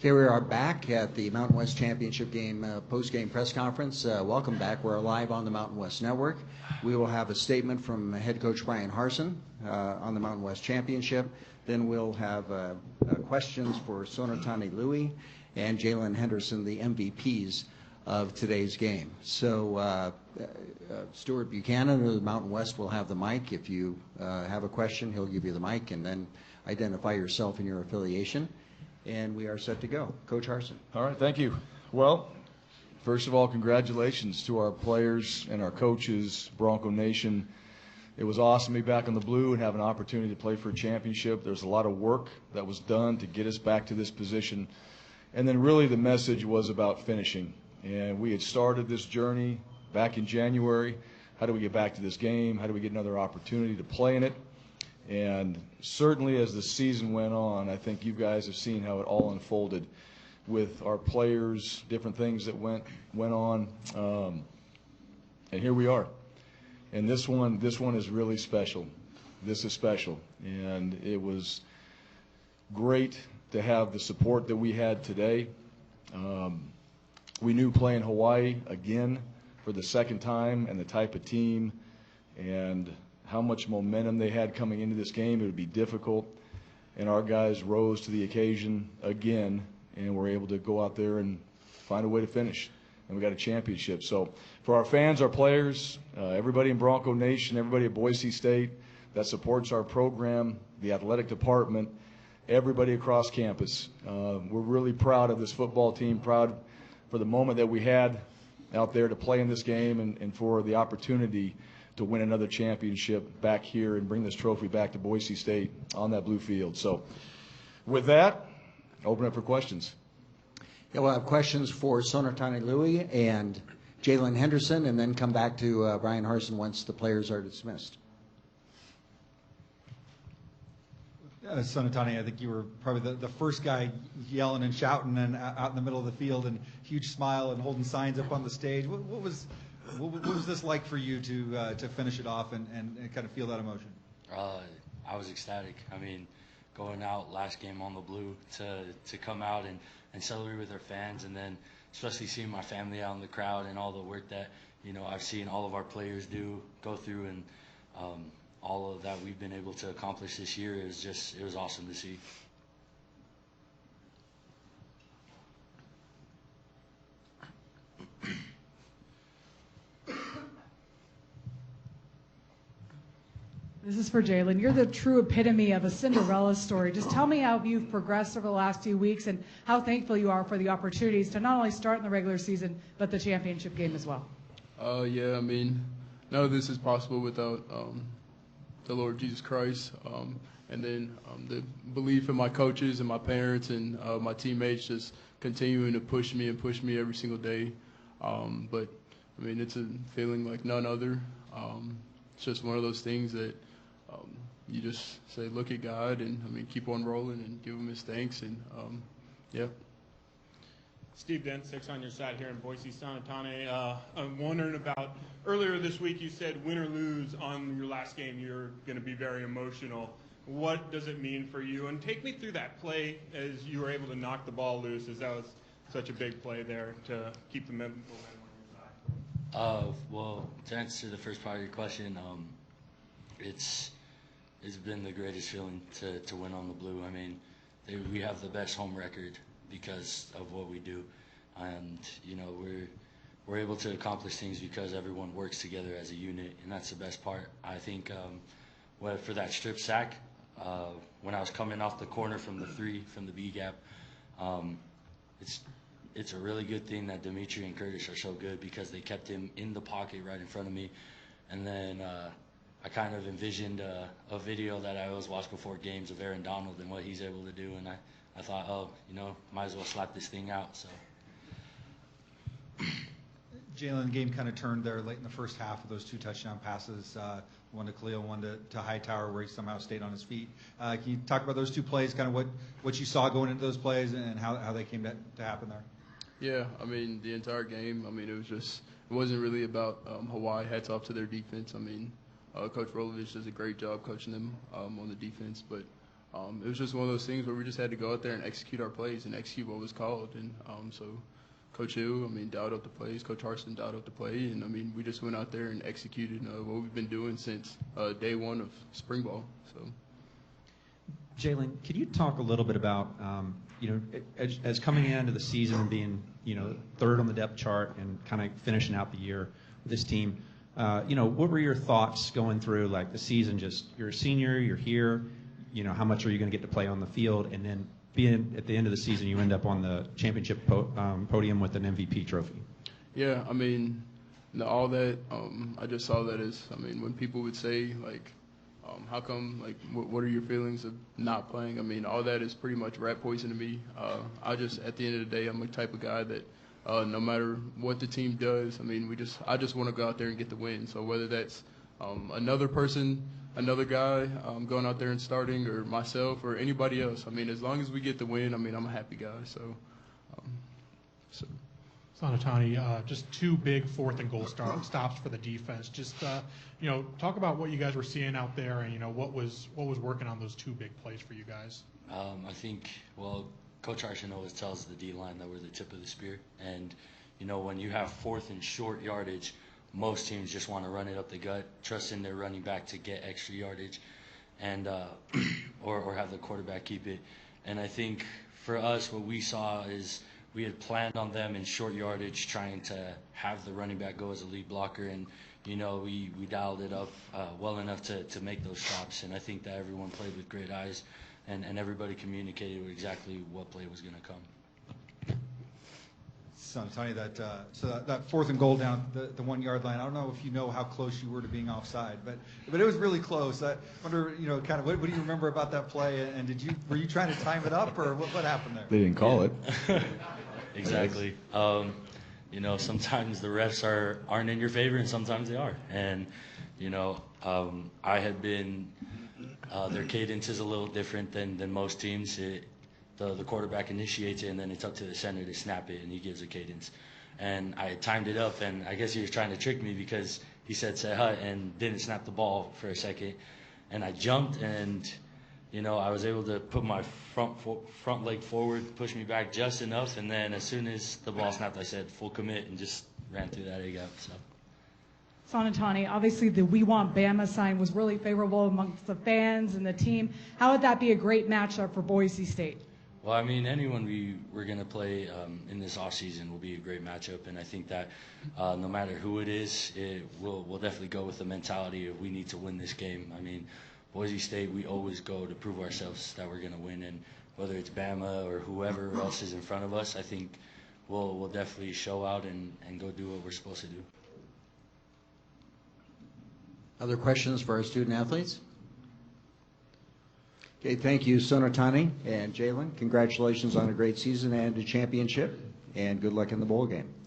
Okay, we are back at the Mountain West Championship game post-game press conference. Welcome back. We're live on the Mountain West Network. We will have a statement from head coach Brian Harsin on the Mountain West Championship. Then we'll have questions for Sonatane Lui and Jaylon Henderson, the MVPs of today's game. So Stuart Buchanan of the Mountain West will have the mic. If you have a question, he'll give you the mic, and then identify yourself and your affiliation. And we are set to go. Coach Harsin. All right, thank you. Well, first of all, congratulations to our players and our coaches, Bronco Nation. It was awesome to be back on the blue and have an opportunity to play for a championship. There's a lot of work that was done to get us back to this position. And then really the message was about finishing. And we had started this journey back in January. How do we get back to this game? How do we get another opportunity to play in it? And certainly as the season went on, I think you guys have seen how it all unfolded with our players, different things that went on. And here we are. And this one is really special. This is special. And it was great to have the support that we had today. We knew playing Hawaii again for the second time and the type of team and how much momentum they had coming into this game, it would be difficult. And our guys rose to the occasion again and were able to go out there and find a way to finish. And we got a championship. So for our fans, our players, everybody in Bronco Nation, everybody at Boise State that supports our program, the athletic department, everybody across campus, we're really proud of this football team, proud for the moment that we had out there to play in this game and for the opportunity to win another championship back here and bring this trophy back to Boise State on that blue field. So with that, open up for questions. Yeah, we'll have questions for Sonatane Lui and Jaylon Henderson, and then come back to Brian Harsin once the players are dismissed. Sonatane, I think you were probably the first guy yelling and shouting and out in the middle of the field, and huge smile and holding signs up on the stage. What was this like for you to finish it off and kind of feel that emotion? I was ecstatic. I mean, going out last game on the blue to come out and celebrate with our fans, and then especially seeing my family out in the crowd and all the work that I've seen all of our players go through, and all of that we've been able to accomplish this year it was awesome to see. This is for Jaylon. You're the true epitome of a Cinderella story. Just tell me how you've progressed over the last few weeks and how thankful you are for the opportunities to not only start in the regular season, but the championship game as well. Yeah, I mean, none of this is possible without the Lord Jesus Christ, and then the belief in my coaches and my parents and my teammates just continuing to push me every single day. But, I mean, it's a feeling like none other. It's just one of those things that you just say, look at God, and, I mean, keep on rolling and give him his thanks, and, yeah. Steve Densick on your side here in Boise, Sonatane. I'm wondering about, earlier this week you said win or lose on your last game you're going to be very emotional. What does it mean for you? And take me through that play as you were able to knock the ball loose, as that was such a big play there to keep the momentum on your side. Well, to answer the first part of your question, it's been the greatest feeling to win on the blue. I mean, we have the best home record because of what we do, and we're able to accomplish things because everyone works together as a unit, and that's the best part. I think for that strip sack, when I was coming off the corner from the B gap, it's a really good thing that Dimitri and Curtis are so good because they kept him in the pocket right in front of me, and then I kind of envisioned a video that I always watch before games of Aaron Donald and what he's able to do, and I thought, might as well slap this thing out. So, Jaylon, the game kind of turned there late in the first half with those two touchdown passes, one to Khalil, one to Hightower, where he somehow stayed on his feet. Can you talk about those two plays, kind of what you saw going into those plays and how they came to happen there? Yeah, I mean, the entire game, I mean, it wasn't really about Hawaii. Hats off to their defense. I mean, Coach Rolovich does a great job coaching them on the defense, but it was just one of those things where we just had to go out there and execute our plays and execute what was called. And so Coach Hill, dialed up the plays. Coach Harsin dialed up the play. And, we just went out there and executed what we've been doing since day one of spring ball. So, Jaylon, could you talk a little bit about, as coming into the season and being, third on the depth chart and kind of finishing out the year with this team, what were your thoughts going through, like, the season? Just, you're a senior, you're here, how much are you going to get to play on the field? And then being at the end of the season, you end up on the championship podium with an MVP trophy. Yeah, all that, I just saw that as, when people would say, like, how come, like, what are your feelings of not playing? All that is pretty much rat poison to me. I just, at the end of the day, I'm the type of guy that no matter what the team does, I just want to go out there and get the win. So whether that's another person, another guy going out there and starting, or myself, or anybody else, as long as we get the win, I'm a happy guy. So. Sonatane, just 2 big 4th and goal stops for the defense. Just talk about what you guys were seeing out there, and what was working on those 2 big plays for you guys. I think, Coach Harsin always tells the D-line that we're the tip of the spear, and when you have 4th and short yardage, most teams just want to run it up the gut, trust in their running back to get extra yardage, and or have the quarterback keep it. And I think for us, what we saw is we had planned on them in short yardage, trying to have the running back go as a lead blocker, and we dialed it up well enough to make those stops. And I think that everyone played with great eyes, and everybody communicated with exactly what play was going to come. Sonatane, that 4th and goal down the 1 yard line. I don't know if you know how close you were to being offside, but it was really close. I wonder, kind of what do you remember about that play? And were you trying to time it up, or what happened there? They didn't call it. Exactly. Sometimes the refs aren't in your favor, and sometimes they are. And I had been their cadence is a little different than most teams. The quarterback initiates it, and then it's up to the center to snap it, and he gives a cadence. And I timed it up, and I guess he was trying to trick me because he said "say hut" and didn't snap the ball for a second. And I jumped, and I was able to put my front leg forward, push me back just enough, and then as soon as the ball snapped, I said full commit and just ran through that A gap. So. Sonatane, obviously the "We Want Bama" sign was really favorable amongst the fans and the team. How would that be a great matchup for Boise State? Well, anyone we're going to play in this offseason will be a great matchup, and I think that no matter who it is, we'll definitely go with the mentality of we need to win this game. Boise State, we always go to prove ourselves that we're going to win, and whether it's Bama or whoever else is in front of us, I think we'll definitely show out and go do what we're supposed to do. Other questions for our student athletes? Okay, thank you, Sonatane and Jaylon. Congratulations on a great season and a championship, and good luck in the bowl game.